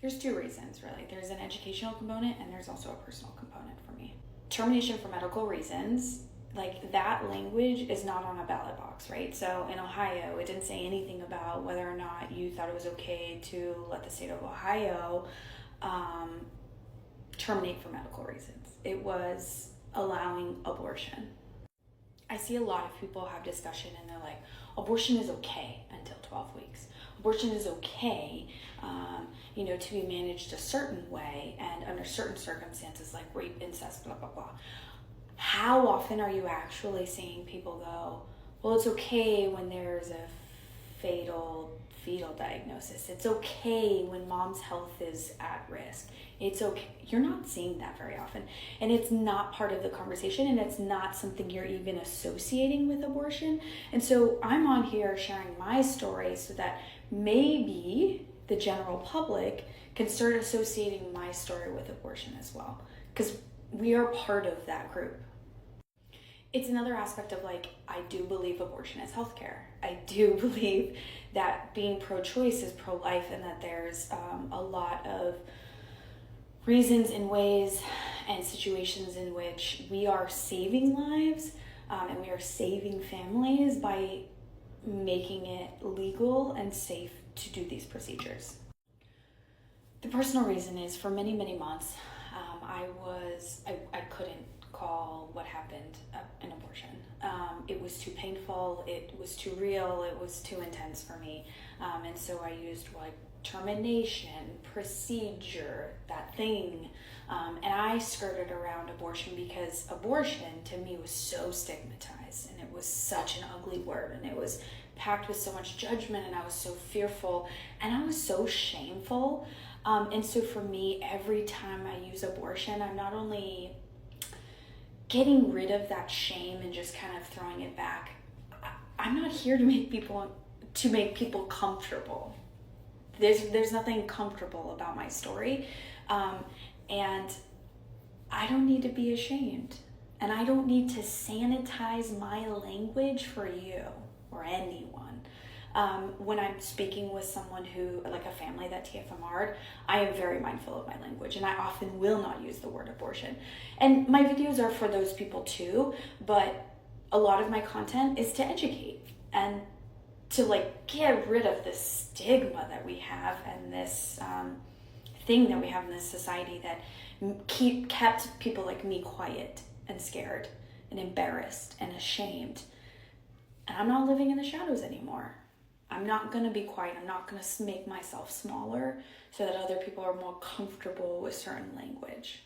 There's two reasons, really. There's an educational component and there's also a personal component for me. Termination for medical reasons, like that language is not on a ballot box, right? So in Ohio, it didn't say anything about whether or not you thought it was okay to let the state of Ohio terminate for medical reasons. It was allowing abortion. I see a lot of people have discussion and they're like, abortion is okay until 12 weeks. Abortion is okay, to be managed a certain way and under certain circumstances like rape, incest, blah, blah, blah. How often are you actually seeing people go, well, it's okay when there's a fetal diagnosis. It's okay when mom's health is at risk. It's okay. You're not seeing that very often. And it's not part of the conversation, and it's not something you're even associating with abortion. And so I'm on here sharing my story so that maybe the general public can start associating my story with abortion as well, because we are part of that group. It's another aspect of I do believe abortion is healthcare. I do believe that being pro-choice is pro-life, and that there's a lot of reasons and ways and situations in which we are saving lives and we are saving families by making it legal and safe to do these procedures. The personal reason is for many, many months, I couldn't call what happened an abortion. It was too painful, it was too real, it was too intense for me. And so I used termination, procedure, that thing. And I skirted around abortion because abortion to me was so stigmatized, and it was such an ugly word, and it was packed with so much judgment, and I was so fearful, and I was so shameful. And so for me, every time I use abortion, I'm not only getting rid of that shame and just kind of throwing it back. I'm not here to make people comfortable. There's nothing comfortable about my story, and I don't need to be ashamed, and I don't need to sanitize my language for you or anyone. When I'm speaking with someone who, like a family that TFMR'd, I am very mindful of my language, and I often will not use the word abortion. And my videos are for those people too, but a lot of my content is to educate and to get rid of this stigma that we have and this thing that we have in this society that kept people like me quiet and scared and embarrassed and ashamed. And I'm not living in the shadows anymore. I'm not going to be quiet. I'm not going to make myself smaller so that other people are more comfortable with certain language.